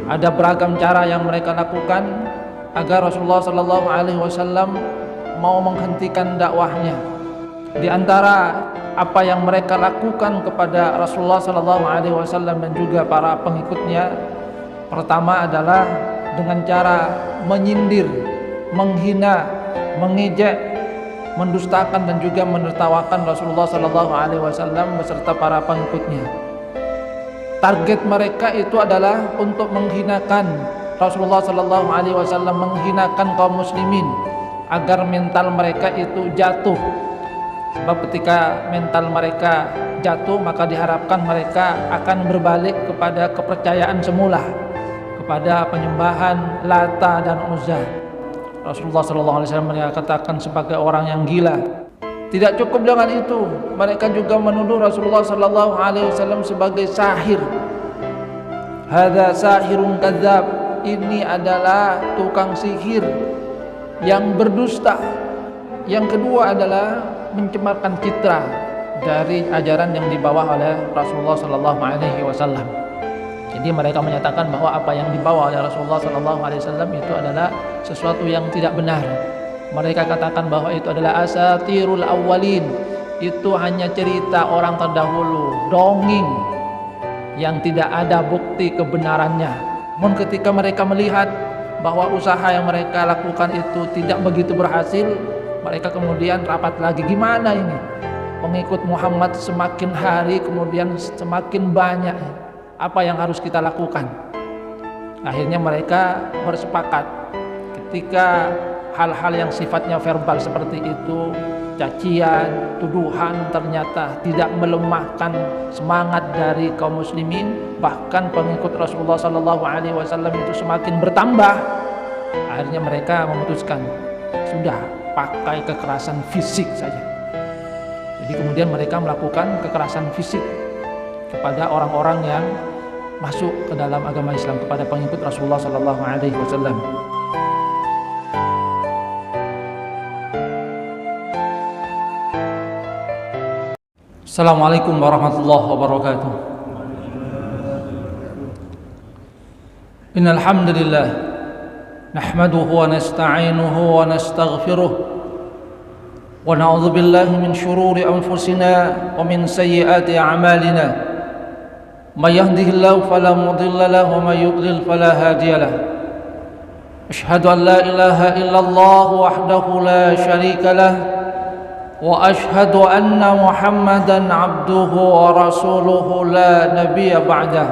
Ada beragam cara yang mereka lakukan agar Rasulullah Sallallahu Alaihi Wasallam mau menghentikan dakwahnya. Di antara apa yang mereka lakukan kepada Rasulullah Sallallahu Alaihi Wasallam dan juga para pengikutnya, pertama adalah dengan cara menyindir, menghina, mengejek, mendustakan dan juga menertawakan Rasulullah Sallallahu Alaihi Wasallam beserta para pengikutnya. Target mereka itu adalah untuk menghinakan Rasulullah Sallallahu Alaihi Wasallam, menghinakan kaum muslimin agar mental mereka itu jatuh. Sebab ketika mental mereka jatuh, maka diharapkan mereka akan berbalik kepada kepercayaan semula, kepada penyembahan Lata dan Uzza. Rasulullah Sallallahu Alaihi Wasallam katakan sebagai orang yang gila. Tidak cukup dengan itu, mereka juga menuduh Rasulullah Sallallahu Alaihi Wasallam sebagai sahir. Hadza sahirun kadzab. Ini adalah tukang sihir yang berdusta. Yang kedua adalah mencemarkan citra dari ajaran yang dibawa oleh Rasulullah Sallallahu Alaihi Wasallam. Jadi mereka menyatakan bahwa apa yang dibawa oleh Rasulullah Sallallahu Alaihi Wasallam itu adalah sesuatu yang tidak benar. Mereka katakan bahwa itu adalah asatirul awwalin, itu hanya cerita orang terdahulu, dongeng yang tidak ada bukti kebenarannya. Namun ketika mereka melihat bahwa usaha yang mereka lakukan itu tidak begitu berhasil, mereka kemudian rapat lagi. Gimana ini? Pengikut Muhammad semakin hari kemudian semakin banyak. Apa yang harus kita lakukan? Akhirnya mereka bersepakat, ketika hal-hal yang sifatnya verbal seperti itu, cacian, tuduhan ternyata tidak melemahkan semangat dari kaum muslimin, bahkan pengikut Rasulullah Sallallahu Alaihi Wasallam itu semakin bertambah. Akhirnya mereka memutuskan, sudah, pakai kekerasan fisik saja. Jadi kemudian mereka melakukan kekerasan fisik kepada orang-orang yang masuk ke dalam agama Islam, kepada pengikut Rasulullah Sallallahu Alaihi Wasallam. Assalamualaikum warahmatullahi wabarakatuh. Innal hamdalillah nahmaduhu wa nasta'inuhu wa nastaghfiruh wa na'udzu billahi min shururi anfusina wa min sayyiati a'malina. May yahdihillahu fala mudilla lahu wa may yudlil fala hadiya lahu. Asyhadu an la ilaha illallah wahdahu la syarika lahu wa ashhadu anna Muhammadan abduhu wa rasuluhu la nabiyya ba'dah.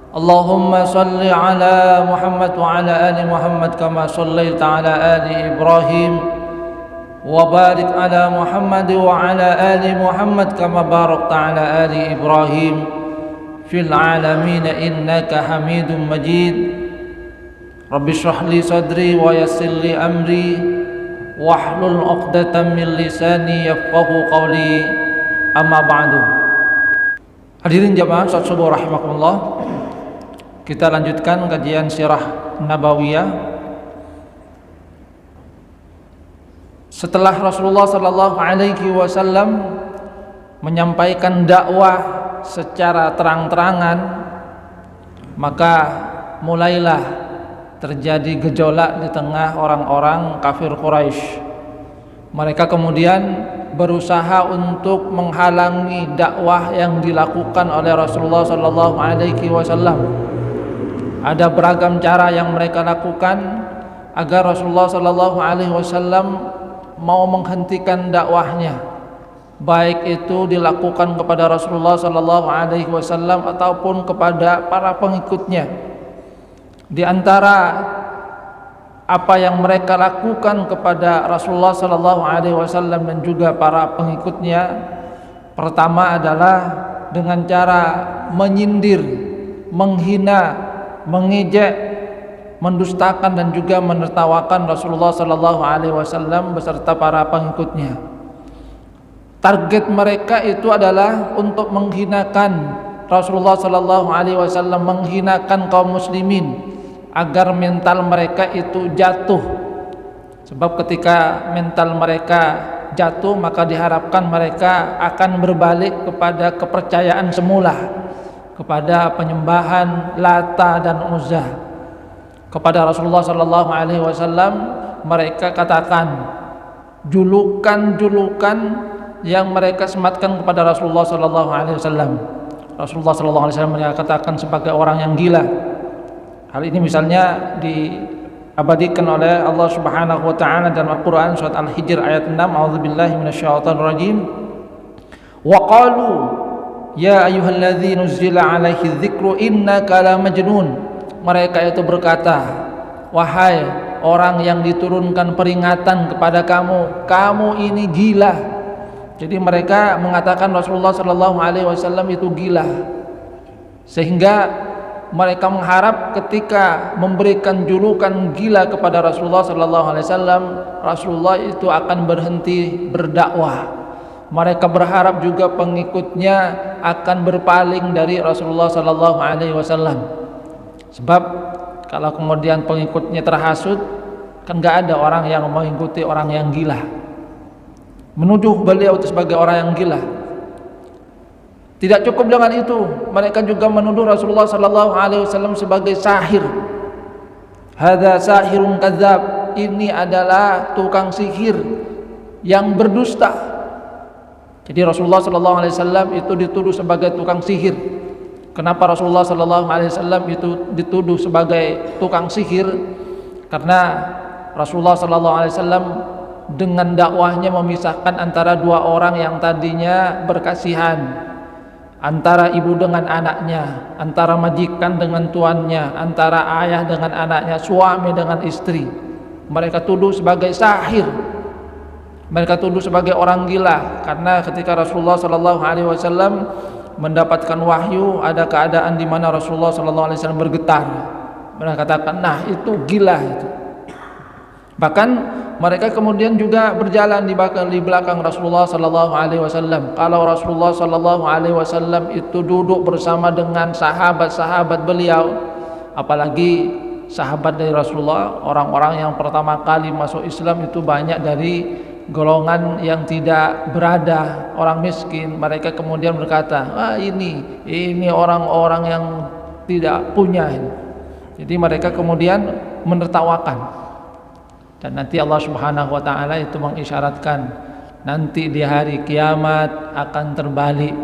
Allahumma salli ala Muhammad wa ala ali Muhammad kama sallaita ala ali Ibrahim wa barik ala Muhammad wa ala ali Muhammad kama barakta ala ali Ibrahim fil alamin innaka Hamidum Majid. Rabbi shrah li sadri wa yassir li amri wahlul 'uqdatam min lisani yafqahu qawli, amma ba'du. Hadirin jamaah salat subuh rahimakumullah. Kita lanjutkan kajian sirah nabawiyah. Setelah Rasulullah Sallallahu Alaihi Wasallam menyampaikan dakwah secara terang-terangan, maka mulailah terjadi gejolak di tengah orang-orang kafir Quraisy. Mereka kemudian berusaha untuk menghalangi dakwah yang dilakukan oleh Rasulullah Sallallahu Alaihi Wasallam. Ada beragam cara yang mereka lakukan agar Rasulullah Sallallahu Alaihi Wasallam mau menghentikan dakwahnya, baik itu dilakukan kepada Rasulullah Sallallahu Alaihi Wasallam ataupun kepada para pengikutnya. Di antara apa yang mereka lakukan kepada Rasulullah Sallallahu Alaihi Wasallam dan juga para pengikutnya, pertama adalah dengan cara menyindir, menghina, mengejek, mendustakan dan juga menertawakan Rasulullah Sallallahu Alaihi Wasallam beserta para pengikutnya. Target mereka itu adalah untuk menghinakan Rasulullah Sallallahu Alaihi Wasallam, menghinakan kaum muslimin agar mental mereka itu jatuh. Sebab ketika mental mereka jatuh, maka diharapkan mereka akan berbalik kepada kepercayaan semula, kepada penyembahan Lata dan Uzza. Kepada Rasulullah sallallahu alaihi wasallam mereka katakan julukan-julukan yang mereka sematkan kepada Rasulullah sallallahu alaihi wasallam. Rasulullah sallallahu alaihi wasallam katakan sebagai orang yang gila. Hal ini misalnya diabadikan oleh Allah Subhanahu wa taala dalam Al-Qur'an surat Al-Hijr ayat 6, a'udzubillahi minasyaitonir rajim. Wa qalu ya ayyuhalladzi nuzzila 'alaihi dzikru innaka lamajnun. Mereka itu berkata, wahai orang yang diturunkan peringatan kepada kamu, kamu ini gila. Jadi mereka mengatakan Rasulullah sallallahu alaihi wasallam itu gila. Sehingga mereka mengharap ketika memberikan julukan gila kepada Rasulullah sallallahu alaihi wasallam, Rasulullah itu akan berhenti berdakwah. Mereka berharap juga pengikutnya akan berpaling dari Rasulullah sallallahu alaihi wasallam. Sebab kalau kemudian pengikutnya terhasut, kan gak ada orang yang mengikuti orang yang gila. Menuduh beliau itu sebagai orang yang gila. Tidak cukup dengan itu, mereka juga menuduh Rasulullah sallallahu alaihi wasallam sebagai sahir. Hadza sahirun kadzab. Ini adalah tukang sihir yang berdusta. Jadi Rasulullah sallallahu alaihi wasallam itu dituduh sebagai tukang sihir. Kenapa Rasulullah sallallahu alaihi wasallam itu dituduh sebagai tukang sihir? Karena Rasulullah sallallahu alaihi wasallam dengan dakwahnya memisahkan antara dua orang yang tadinya berkasihan, antara ibu dengan anaknya, antara majikan dengan tuannya, antara ayah dengan anaknya, suami dengan istri. Mereka tuduh sebagai sahir. Mereka tuduh sebagai orang gila karena ketika Rasulullah sallallahu alaihi wasallam mendapatkan wahyu, ada keadaan di mana Rasulullah sallallahu alaihi wasallam bergetar. Mereka katakan, "Nah, itu gila itu." Bahkan mereka kemudian juga berjalan di belakang Rasulullah sallallahu alaihi wasallam. Kalau Rasulullah sallallahu alaihi wasallam itu duduk bersama dengan sahabat-sahabat beliau, apalagi sahabat dari Rasulullah, orang-orang yang pertama kali masuk Islam itu banyak dari golongan yang tidak berada, orang miskin. Mereka kemudian berkata, ini orang-orang yang tidak punya. Jadi mereka kemudian menertawakan. Dan nanti Allah Subhanahu wa taala itu mengisyaratkan nanti di hari kiamat akan terbalik.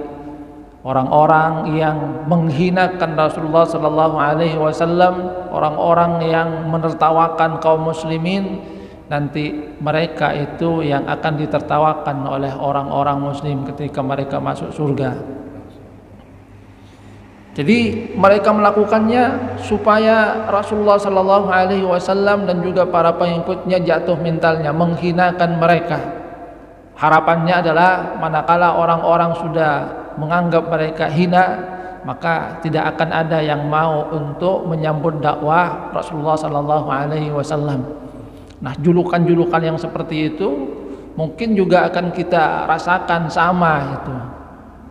Orang-orang yang menghinakan Rasulullah sallallahu alaihi wasallam, orang-orang yang menertawakan kaum muslimin, nanti mereka itu yang akan ditertawakan oleh orang-orang muslim ketika mereka masuk surga. Jadi mereka melakukannya supaya Rasulullah sallallahu alaihi wasallam dan juga para pengikutnya jatuh mentalnya, menghinakan mereka. Harapannya adalah manakala orang-orang sudah menganggap mereka hina, maka tidak akan ada yang mau untuk menyambut dakwah Rasulullah sallallahu alaihi wasallam. Nah, julukan-julukan yang seperti itu mungkin juga akan kita rasakan sama itu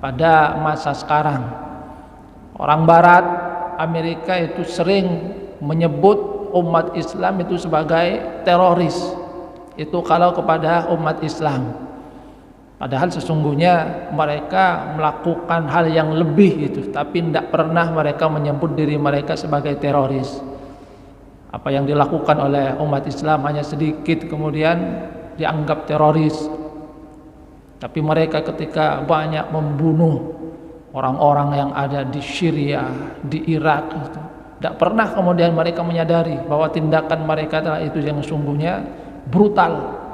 pada masa sekarang. Orang Barat, Amerika itu sering menyebut umat Islam itu sebagai teroris. Itu kalau kepada umat Islam. Padahal sesungguhnya mereka melakukan hal yang lebih itu, tapi tidak pernah mereka menyebut diri mereka sebagai teroris. Apa yang dilakukan oleh umat Islam hanya sedikit kemudian dianggap teroris. Tapi mereka ketika banyak membunuh orang-orang yang ada di Syria, di Irak itu, tidak pernah kemudian mereka menyadari bahwa tindakan mereka adalah itu yang sesungguhnya brutal.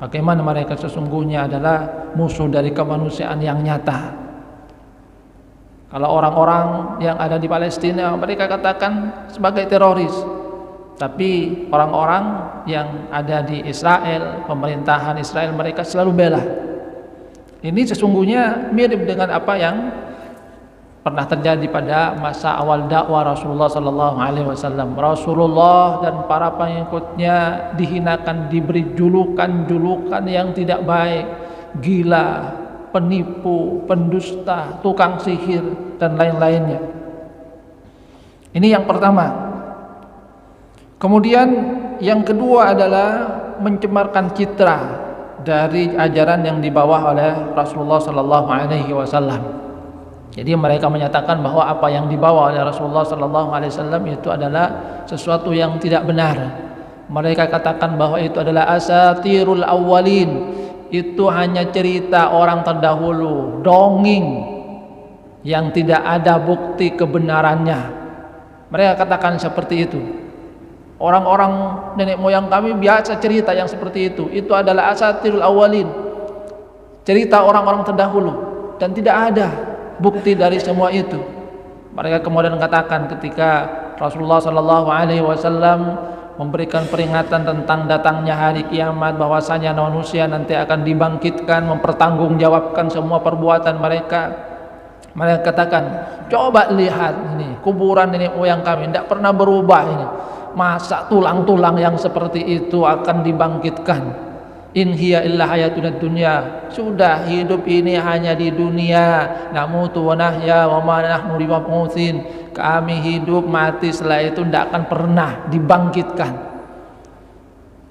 Bagaimana mereka sesungguhnya adalah musuh dari kemanusiaan yang nyata. Kalau orang-orang yang ada di Palestina mereka katakan sebagai teroris, tapi orang-orang yang ada di Israel, pemerintahan Israel, mereka selalu bela. Ini sesungguhnya mirip dengan apa yang pernah terjadi pada masa awal dakwah Rasulullah sallallahu alaihi wasallam. Rasulullah dan para pengikutnya dihinakan, diberi julukan-julukan yang tidak baik, gila, penipu, pendusta, tukang sihir dan lain-lainnya. Ini yang pertama. Kemudian yang kedua adalah mencemarkan citra dari ajaran yang dibawa oleh Rasulullah sallallahu alaihi wasallam. Jadi mereka menyatakan bahwa apa yang dibawa oleh Rasulullah sallallahu alaihi wasallam itu adalah sesuatu yang tidak benar. Mereka katakan bahwa itu adalah asatirul awwalin. Itu hanya cerita orang terdahulu, dongeng yang tidak ada bukti kebenarannya. Mereka katakan seperti itu. Orang-orang nenek moyang kami biasa cerita yang seperti itu. Itu adalah asatirul awwalin, cerita orang-orang terdahulu, dan tidak ada bukti dari semua itu. Mereka kemudian katakan ketika Rasulullah sallallahu alaihi wasallam memberikan peringatan tentang datangnya hari kiamat, bahwasanya manusia nanti akan dibangkitkan mempertanggungjawabkan semua perbuatan mereka. Mereka katakan, coba lihat ini kuburan nenek moyang kami tidak pernah berubah ini. Masa tulang-tulang yang seperti itu akan dibangkitkan? In hiya illa hayatuna dunya. Sudah, hidup ini hanya di dunia. Namutu wa nahya wa ma nahnu bimab'utsin. Kami hidup mati, setelah itu tidak akan pernah dibangkitkan.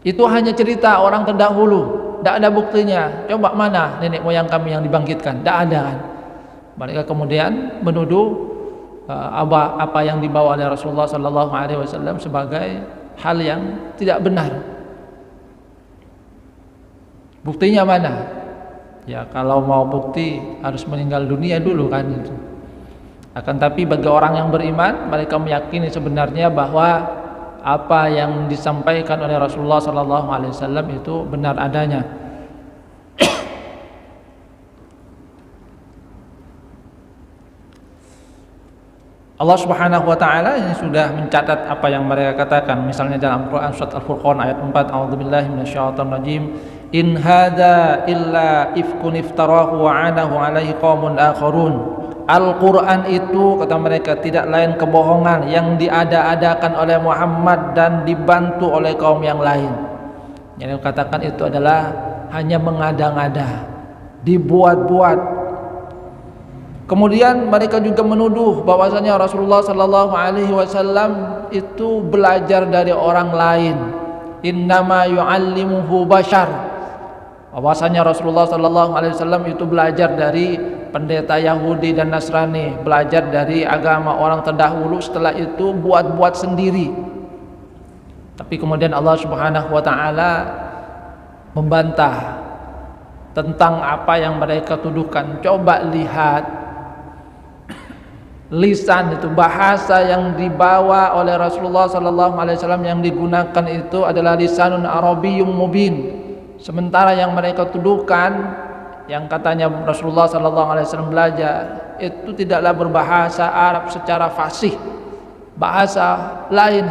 Itu hanya cerita orang terdahulu, tidak ada buktinya. Coba mana nenek moyang kami yang dibangkitkan? Tidak ada kan? Mereka kemudian menuduh apa yang dibawa oleh Rasulullah sallallahu alaihi wasallam sebagai hal yang tidak benar. Buktinya mana? Ya kalau mau bukti harus meninggal dunia dulu kan itu. Akan tapi bagi orang yang beriman, mereka meyakini sebenarnya bahwa apa yang disampaikan oleh Rasulullah sallallahu alaihi wasallam itu benar adanya. Allah Subhanahu wa taala ini sudah mencatat apa yang mereka katakan. Misalnya dalam Quran surat Al-Furqan ayat 4, a'udzubillahi minasyaitonir rajim. In hadza illa ifkun iftarahu wa 'anahu 'alaihi qaumun akharun. Al-Quran itu, kata mereka, tidak lain kebohongan yang diada-adakan oleh Muhammad dan dibantu oleh kaum yang lain. Yang dikatakan itu adalah hanya mengada-ngada, dibuat-buat. Kemudian mereka juga menuduh bahwasanya Rasulullah sallallahu alaihi wasallam itu belajar dari orang lain. Innama yu'allimuhu bashar. Bahwasanya Rasulullah sallallahu alaihi wasallam itu belajar dari pendeta Yahudi dan Nasrani, belajar dari agama orang terdahulu, setelah itu buat-buat sendiri. Tapi kemudian Allah Subhanahu wa taala membantah tentang apa yang mereka tuduhkan. Coba lihat lisan itu, bahasa yang dibawa oleh Rasulullah sallallahu alaihi wasallam yang digunakan itu adalah lisanun arabiyyum mubin. Sementara yang mereka tuduhkan, yang katanya Rasulullah sallallahu alaihi wasallam belajar, itu tidaklah berbahasa Arab secara fasih, bahasa lain.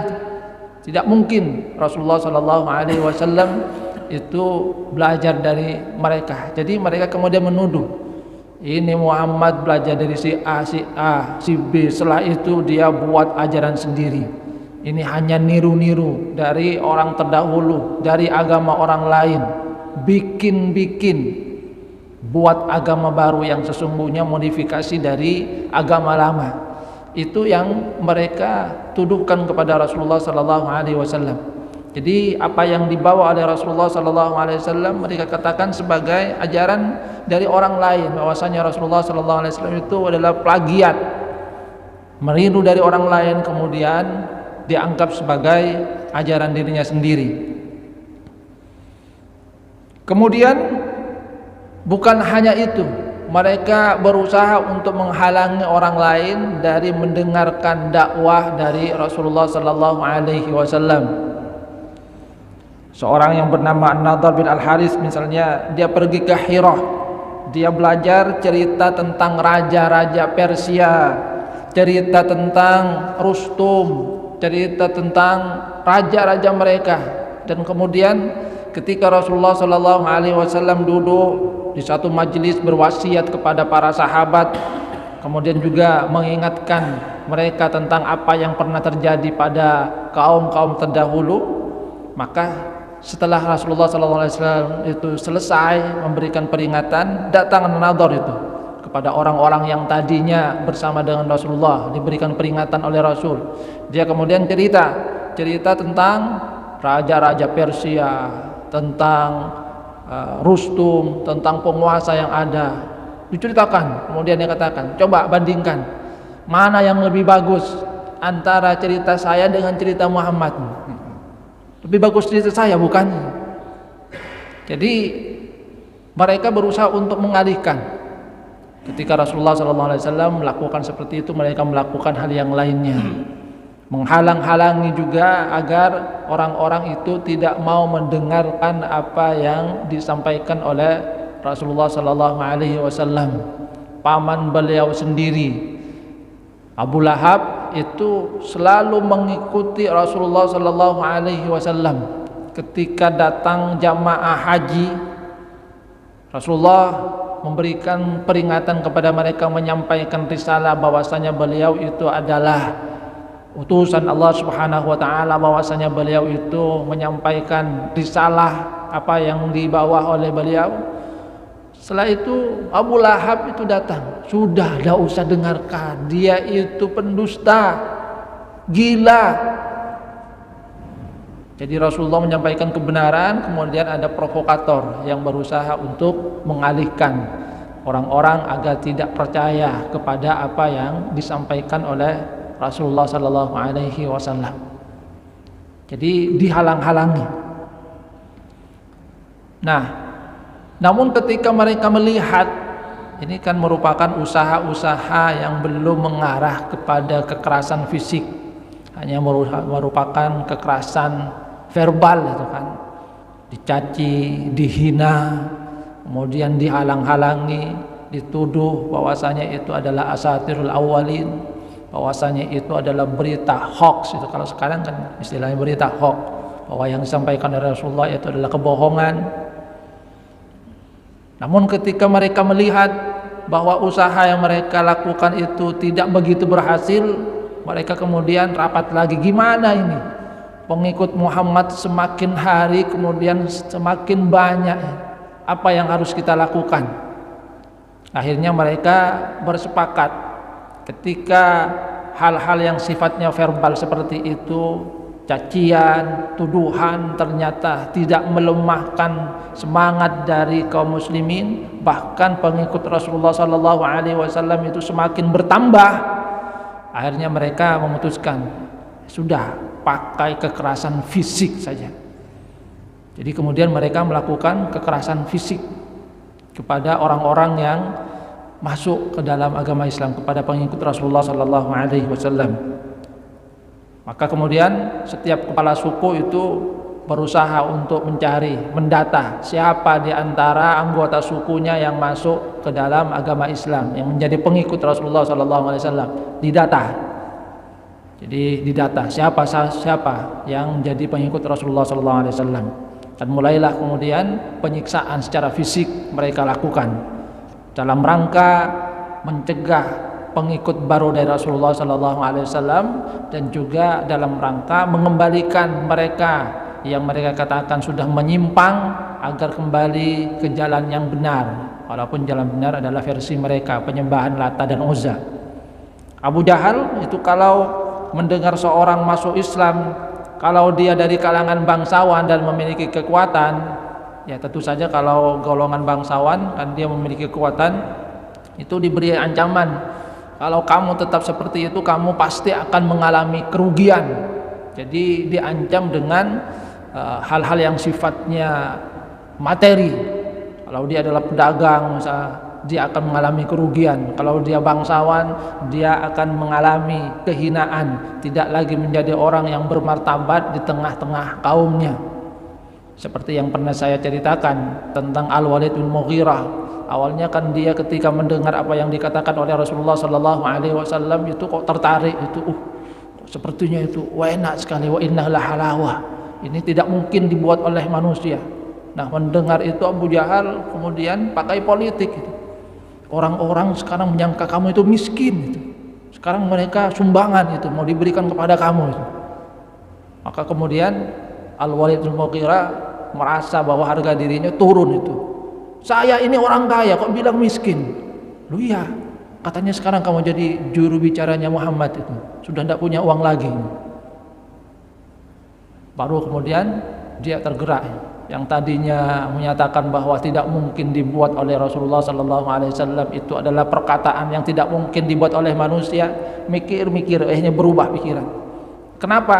Tidak mungkin Rasulullah sallallahu alaihi wasallam itu belajar dari mereka. Jadi mereka kemudian menuduh, ini Muhammad belajar dari si A, si B, setelah itu dia buat ajaran sendiri. Ini hanya niru-niru dari orang terdahulu, dari agama orang lain, bikin-bikin, buat agama baru yang sesungguhnya modifikasi dari agama lama. Itu yang mereka tuduhkan kepada Rasulullah sallallahu alaihi wasallam. Jadi apa yang dibawa oleh Rasulullah sallallahu alaihi wasallam mereka katakan sebagai ajaran dari orang lain, bahwasanya Rasulullah sallallahu alaihi wasallam itu adalah plagiat, meniru dari orang lain kemudian dianggap sebagai ajaran dirinya sendiri. Kemudian bukan hanya itu, mereka berusaha untuk menghalangi orang lain dari mendengarkan dakwah dari Rasulullah sallallahu alaihi wasallam. Seorang yang bernama An-Nadhr bin Al-Harith misalnya, dia pergi ke Hirah, dia belajar cerita tentang raja-raja Persia, cerita tentang Rustum, cerita tentang raja-raja mereka. Dan kemudian ketika Rasulullah sallallahu alaihi wasallam duduk di satu majelis berwasiat kepada para sahabat, kemudian juga mengingatkan mereka tentang apa yang pernah terjadi pada kaum-kaum terdahulu, maka setelah Rasulullah SAW itu selesai memberikan peringatan, datang An-Nadhr itu kepada orang-orang yang tadinya bersama dengan Rasulullah, diberikan peringatan oleh Rasul. Dia kemudian cerita tentang raja-raja Persia, tentang Rustum, tentang penguasa yang ada. Diceritakan, kemudian dia katakan, coba bandingkan mana yang lebih bagus antara cerita saya dengan cerita Muhammad. Lebih bagus cerita saya bukan? Jadi mereka berusaha untuk mengalihkan. Ketika Rasulullah SAW melakukan seperti itu, mereka melakukan hal yang lainnya, menghalang-halangi juga agar orang-orang itu tidak mau mendengarkan apa yang disampaikan oleh Rasulullah SAW. Paman beliau sendiri Abu Lahab itu selalu mengikuti Rasulullah SAW. Ketika datang jamaah haji, Rasulullah memberikan peringatan kepada mereka, menyampaikan risalah bahwasanya beliau itu adalah utusan Allah Subhanahu wa taala, bahwasanya beliau itu menyampaikan risalah apa yang dibawa oleh beliau. Setelah itu Abu Lahab itu datang, sudah tidak usah dengarkan, dia itu pendusta, gila. Jadi Rasulullah menyampaikan kebenaran, kemudian ada provokator yang berusaha untuk mengalihkan orang-orang agar tidak percaya kepada apa yang disampaikan oleh Rasulullah SAW. Jadi dihalang-halangi. Nah, namun ketika mereka melihat ini kan merupakan usaha-usaha yang belum mengarah kepada kekerasan fisik, hanya merupakan kekerasan verbal itu kan, dicaci, dihina, kemudian dihalang-halangi, dituduh bahwasanya itu adalah asatirul awwalin, bahwasanya itu adalah berita hoax. Itu kalau sekarang kan istilahnya berita hoax, bahwa yang disampaikan oleh Rasulullah itu adalah kebohongan. Namun ketika mereka melihat bahwa usaha yang mereka lakukan itu tidak begitu berhasil, mereka kemudian rapat lagi, gimana ini? Pengikut Muhammad semakin hari kemudian semakin banyak, apa yang harus kita lakukan? Akhirnya mereka bersepakat, ketika hal-hal yang sifatnya verbal seperti itu, cacian, tuduhan, ternyata tidak melemahkan semangat dari kaum muslimin, bahkan pengikut Rasulullah SAW itu semakin bertambah. Akhirnya mereka memutuskan, sudah, pakai kekerasan fisik saja. Jadi kemudian mereka melakukan kekerasan fisik kepada orang-orang yang masuk ke dalam agama Islam, kepada pengikut Rasulullah SAW. Maka kemudian setiap kepala suku itu berusaha untuk mencari, mendata siapa di antara anggota sukunya yang masuk ke dalam agama Islam, yang menjadi pengikut Rasulullah SAW. Didata. Jadi didata siapa yang menjadi pengikut Rasulullah SAW. Dan mulailah kemudian penyiksaan secara fisik mereka lakukan dalam rangka mencegah pengikut baru dari Rasulullah SAW, dan juga dalam rangka mengembalikan mereka yang mereka katakan sudah menyimpang agar kembali ke jalan yang benar, walaupun jalan benar adalah versi mereka, penyembahan Lata dan Uzza. Abu Jahal itu kalau mendengar seorang masuk Islam, kalau dia dari kalangan bangsawan dan memiliki kekuatan, ya tentu saja kalau golongan bangsawan kan dia memiliki kekuatan, itu diberi ancaman, kalau kamu tetap seperti itu kamu pasti akan mengalami kerugian. Jadi diancam dengan hal-hal yang sifatnya materi. Kalau dia adalah pedagang misalnya, dia akan mengalami kerugian. Kalau dia bangsawan, dia akan mengalami kehinaan, tidak lagi menjadi orang yang bermartabat di tengah-tengah kaumnya. Seperti yang pernah saya ceritakan tentang Al-Walid bin Mughirah. Awalnya kan dia ketika mendengar apa yang dikatakan oleh Rasulullah SAW itu kok tertarik, itu sepertinya itu enak sekali, wa innahu halawah, ini tidak mungkin dibuat oleh manusia. Nah, mendengar itu Abu Jahal kemudian pakai politik itu. Orang-orang sekarang menyangka kamu itu miskin itu. Sekarang mereka sumbangan itu mau diberikan kepada kamu itu. Maka kemudian Al-Walid bin Mughirah merasa bahwa harga dirinya turun itu. Saya ini orang kaya kok bilang miskin. Lu iya, katanya sekarang kamu jadi juru bicaranya Muhammad itu. Sudah tidak punya uang lagi. Baru kemudian dia tergerak. yang tadinya menyatakan bahwa tidak mungkin dibuat oleh Rasulullah sallallahu alaihi wasallam itu adalah perkataan yang tidak mungkin dibuat oleh manusia, mikir-mikir akhirnya berubah pikiran. Kenapa?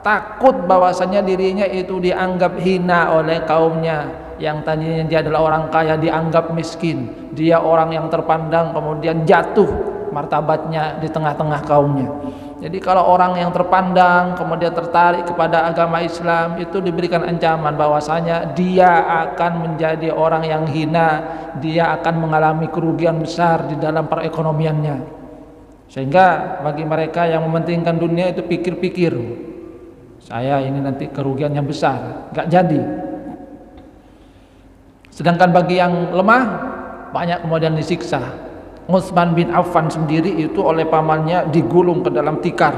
Takut bahwasanya dirinya itu dianggap hina oleh kaumnya, yang tadinya dia adalah orang kaya dianggap miskin, dia orang yang terpandang kemudian jatuh martabatnya di tengah-tengah kaumnya. Jadi kalau orang yang terpandang kemudian tertarik kepada agama Islam itu diberikan ancaman bahwasanya dia akan menjadi orang yang hina, dia akan mengalami kerugian besar di dalam perekonomiannya. Sehingga bagi mereka yang mementingkan dunia itu pikir-pikir, saya ini nanti kerugian yang besar, gak jadi. Sedangkan bagi yang lemah banyak kemudian disiksa. Utsman bin Affan sendiri itu oleh pamannya digulung ke dalam tikar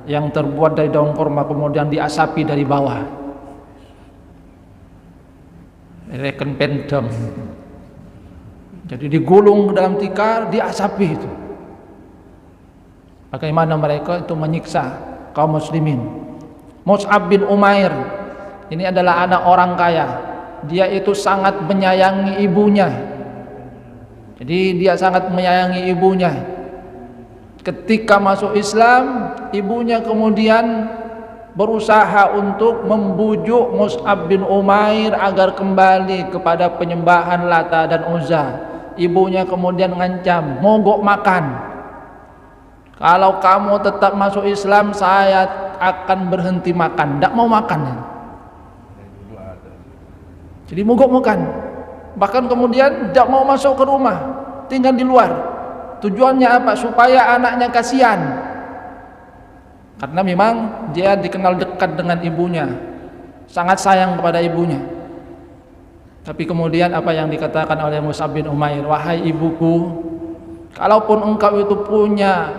yang terbuat dari daun kurma kemudian diasapi dari bawah. Reken pendem. Jadi digulung ke dalam tikar, diasapi itu. Bagaimana mereka itu menyiksa kaum muslimin. Mus'ab bin Umair ini adalah anak orang kaya. Dia itu sangat menyayangi ibunya. Jadi dia sangat menyayangi ibunya. Ketika masuk Islam, ibunya kemudian berusaha untuk membujuk Mus'ab bin Umair agar kembali kepada penyembahan Lata dan Uzza. Ibunya kemudian mengancam, mogok makan. Kalau kamu tetap masuk Islam, saya akan berhenti makan. Tidak mau makan. Jadi mogok makan. Bahkan kemudian tidak mau masuk ke rumah, tinggal di luar. Tujuannya apa? Supaya anaknya kasihan. Karena memang dia dikenal dekat dengan ibunya, sangat sayang kepada ibunya. Tapi kemudian apa yang dikatakan oleh Mus'ab bin Umair, wahai ibuku, kalaupun engkau itu punya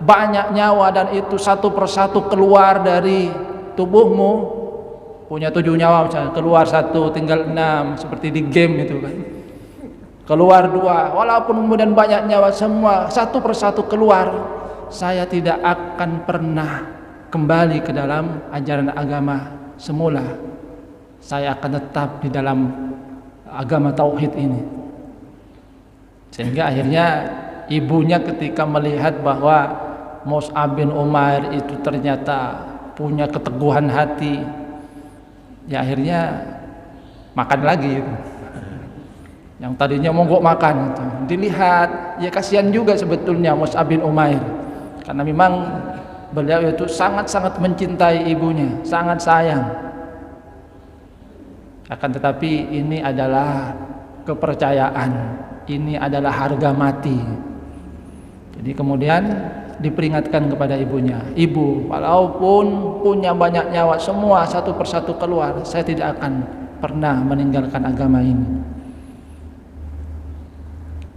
banyak nyawa dan itu satu persatu keluar dari tubuhmu, punya 7 nyawa misalnya, keluar 1 tinggal 6, seperti di game itu kan, keluar 2, walaupun kemudian banyak nyawa semua satu persatu keluar, saya tidak akan pernah kembali ke dalam ajaran agama semula. Saya akan tetap di dalam agama tauhid ini. Sehingga akhirnya ibunya ketika melihat bahwa Mus'ab bin Umair itu ternyata punya keteguhan hati, ya akhirnya makan lagi itu. Yang tadinya mogok makan itu. Dilihat, ya kasihan juga sebetulnya Mus'ab bin Umair. Karena memang beliau itu sangat-sangat mencintai ibunya, sangat sayang. Akan tetapi ini adalah kepercayaan, ini adalah harga mati. Jadi kemudian diperingatkan kepada ibunya, ibu, walaupun punya banyak nyawa semua satu persatu keluar, saya tidak akan pernah meninggalkan agama ini.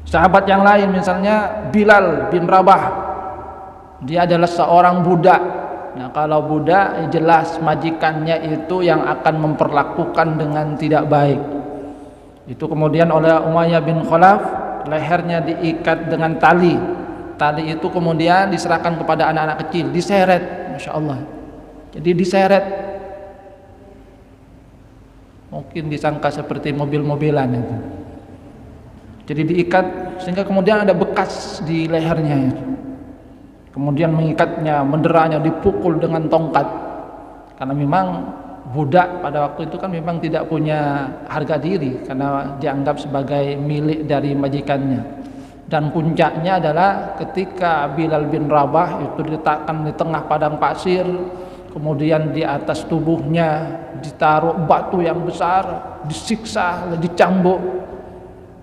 Sahabat yang lain misalnya Bilal bin Rabah, dia adalah seorang budak. Nah kalau budak jelas majikannya itu yang akan memperlakukan dengan tidak baik. Itu kemudian oleh Umayyah bin Khalaf, lehernya diikat dengan tali. Tali itu kemudian diserahkan kepada anak-anak kecil, diseret, Masya Allah. Jadi diseret, mungkin disangka seperti mobil-mobilan itu. Jadi diikat sehingga kemudian ada bekas di lehernya itu. Kemudian mengikatnya, menderanya, dipukul dengan tongkat. Karena memang budak pada waktu itu kan memang tidak punya harga diri, karena dianggap sebagai milik dari majikannya. Dan puncaknya adalah ketika Bilal bin Rabah itu diletakkan di tengah padang pasir, kemudian di atas tubuhnya ditaruh batu yang besar, disiksa, dicambuk.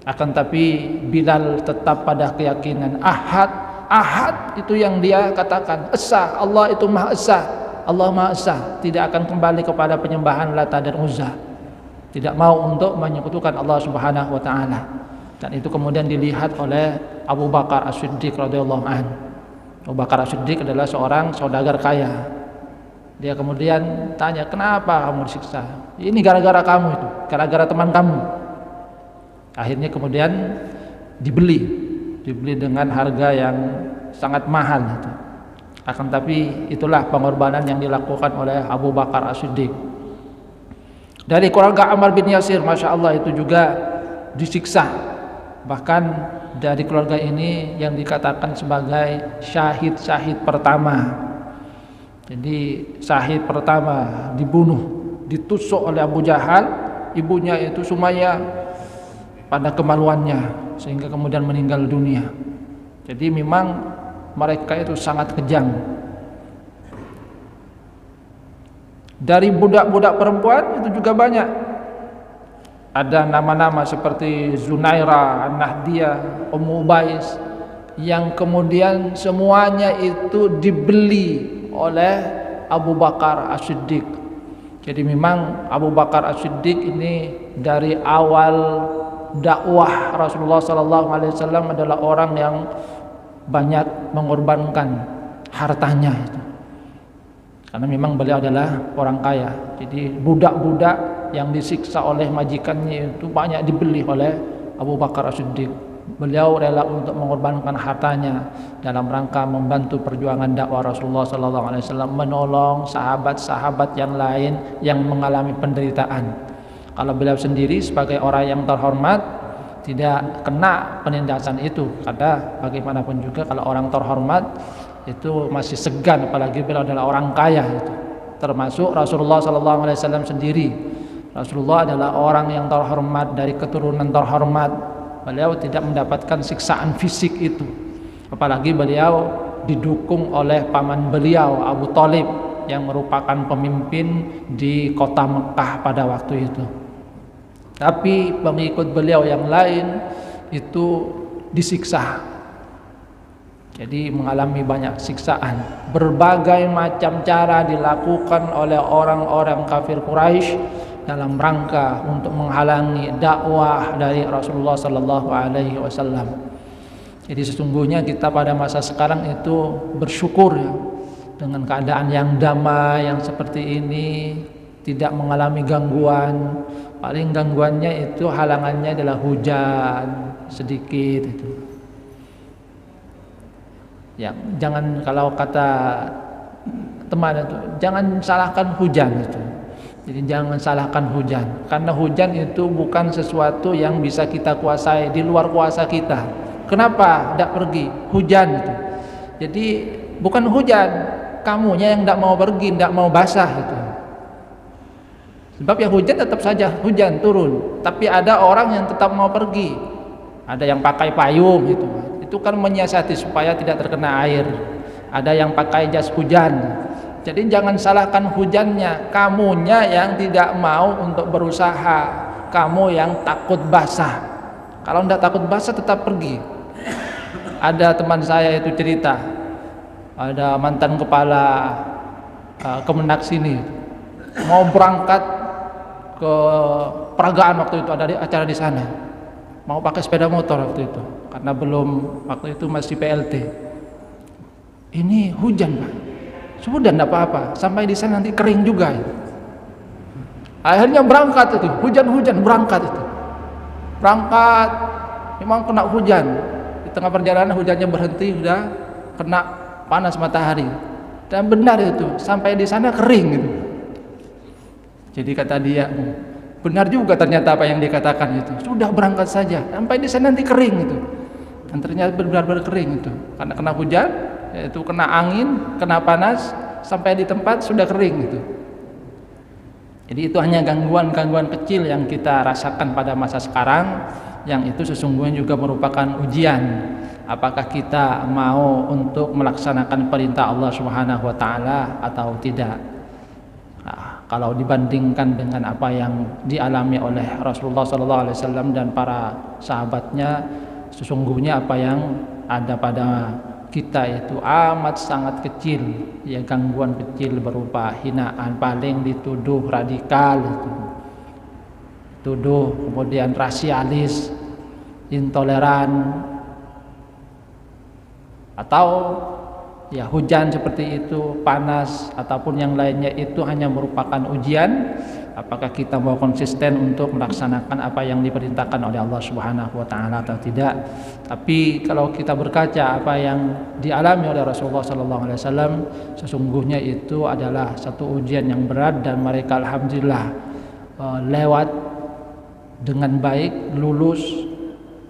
Akan tapi Bilal tetap pada keyakinan Ahad, Ahad itu yang dia katakan, Esa, Allah itu Maha Esa, Allah Maha Esa, tidak akan kembali kepada penyembahan Lata dan Uzza, tidak mau untuk menyekutukan Allah Subhanahu wa taala. Dan itu kemudian dilihat oleh Abu Bakar As-Siddiq radhiyallahu anhu. Abu Bakar As-Siddiq adalah seorang saudagar kaya. Dia kemudian tanya, kenapa kamu disiksa? Ini gara-gara kamu itu, gara-gara teman kamu. Akhirnya kemudian dibeli dengan harga yang sangat mahal itu. Akan tapi itulah pengorbanan yang dilakukan oleh Abu Bakar As-Siddiq. Dari keluarga Ammar bin Yasir, Masya Allah, itu juga disiksa. Bahkan dari keluarga ini yang dikatakan sebagai syahid pertama. Jadi syahid pertama dibunuh, ditusuk oleh Abu Jahal, ibunya itu Sumayyah, pada kemaluannya sehingga kemudian meninggal dunia. Jadi memang mereka itu sangat kejam. Dari budak-budak perempuan itu juga banyak. Ada nama-nama seperti Zunaira, Nahdiyah, Ummu Ubais, yang kemudian semuanya itu dibeli oleh Abu Bakar As-Siddiq. Jadi memang Abu Bakar As-Siddiq ini dari awal dakwah Rasulullah SAW adalah orang yang banyak mengorbankan hartanya itu. Karena memang beliau adalah orang kaya. Jadi budak-budak yang disiksa oleh majikannya itu banyak dibeli oleh Abu Bakar As-Siddiq. Beliau rela untuk mengorbankan hartanya dalam rangka membantu perjuangan dakwah Rasulullah SAW, menolong sahabat-sahabat yang lain yang mengalami penderitaan. Kalau beliau sendiri sebagai orang yang terhormat tidak kena penindasan itu, karena bagaimanapun juga kalau orang terhormat itu masih segan, apalagi beliau adalah orang kaya itu. Termasuk Rasulullah SAW sendiri. Rasulullah adalah orang yang terhormat dari keturunan terhormat. Beliau tidak mendapatkan siksaan fisik itu, apalagi beliau didukung oleh paman beliau Abu Thalib yang merupakan pemimpin di kota Mekah pada waktu itu. Tapi pengikut beliau yang lain itu disiksa. Jadi mengalami banyak siksaan. Berbagai macam cara dilakukan oleh orang-orang kafir Quraisy dalam rangka untuk menghalangi dakwah dari Rasulullah SAW. Jadi sesungguhnya kita pada masa sekarang itu bersyukur ya, dengan keadaan yang damai yang seperti ini, tidak mengalami gangguan. Paling gangguannya itu halangannya adalah hujan sedikit itu. Ya, jangan, kalau kata teman itu, jangan salahkan hujan itu. Jadi jangan salahkan hujan, karena hujan itu bukan sesuatu yang bisa kita kuasai, di luar kuasa kita. Kenapa tidak pergi? Hujan itu. Jadi bukan hujan, kamunya yang tidak mau pergi, tidak mau basah itu. Sebab ya hujan tetap saja hujan turun, tapi ada orang yang tetap mau pergi. Ada yang pakai payung gitu. Itu kan menyiasati supaya tidak terkena air. Ada yang pakai jas hujan. Jadi jangan salahkan hujannya, kamunya yang tidak mau untuk berusaha, kamu yang takut basah. Kalau tidak takut basah tetap pergi. Ada teman saya itu cerita, ada mantan kepala Kemenak sini, mau berangkat ke peragaan waktu itu, ada acara di sana, mau pakai sepeda motor waktu itu, karena belum, waktu itu masih PLT. Ini hujan Pak, sudah tidak apa-apa, sampai di sana nanti kering juga. Akhirnya berangkat itu, hujan-hujan berangkat itu, berangkat, memang kena hujan. Di tengah perjalanan hujannya berhenti, sudah kena panas matahari, dan benar itu, sampai di sana kering gitu. Jadi kata dia, benar juga ternyata apa yang dikatakan itu. Sudah berangkat saja, sampai di sana nanti kering itu. Dan ternyata benar-benar kering itu, karena kena hujan, yaitu kena angin, kena panas, sampai di tempat sudah kering itu. Jadi itu hanya gangguan-gangguan kecil yang kita rasakan pada masa sekarang, yang itu sesungguhnya juga merupakan ujian. Apakah kita mau untuk melaksanakan perintah Allah Subhanahu wa taala atau tidak? Nah, kalau dibandingkan dengan apa yang dialami oleh Rasulullah SAW dan para sahabatnya, sesungguhnya apa yang ada pada kita itu amat sangat kecil, ya, gangguan kecil berupa hinaan, paling dituduh radikal itu, tuduh, kemudian rasialis, intoleran, atau ya hujan seperti itu, panas ataupun yang lainnya, itu hanya merupakan ujian. Apakah kita mau konsisten untuk melaksanakan apa yang diperintahkan oleh Allah Subhanahu wa taala atau tidak. Tapi kalau kita berkaca apa yang dialami oleh Rasulullah SAW, sesungguhnya itu adalah satu ujian yang berat, dan mereka alhamdulillah lewat dengan baik, lulus.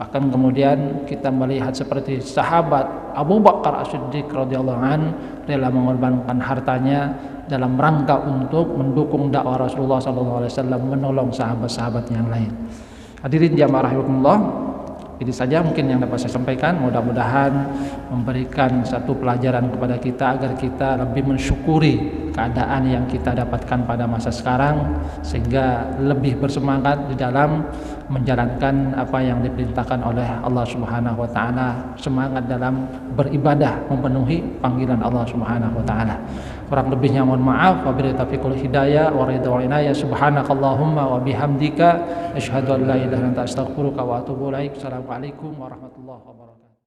Bahkan kemudian kita melihat seperti sahabat Abu Bakar As-Siddiq radhiyallahu an rela mengorbankan hartanya dalam rangka untuk mendukung dakwah Rasulullah SAW, menolong sahabat-sahabat yang lain. Hadirin jamaah rahimakumullah, ini saja mungkin yang dapat saya sampaikan. Mudah-mudahan memberikan satu pelajaran kepada kita agar kita lebih mensyukuri keadaan yang kita dapatkan pada masa sekarang, sehingga lebih bersemangat di dalam menjalankan apa yang diperintahkan oleh Allah Subhanahu wa taala, semangat dalam beribadah memenuhi panggilan Allah Subhanahu wa taala. Kurang lebihnya mohon maaf. Wabillahi taufiqul hidayah wa ridha wa inayah. Subhanakallahumma wa bihamdika asyhadu an la ilaha illa anta astaghfiruka wa atubu ilaik. Assalamualaikum warahmatullahi wabarakatuh.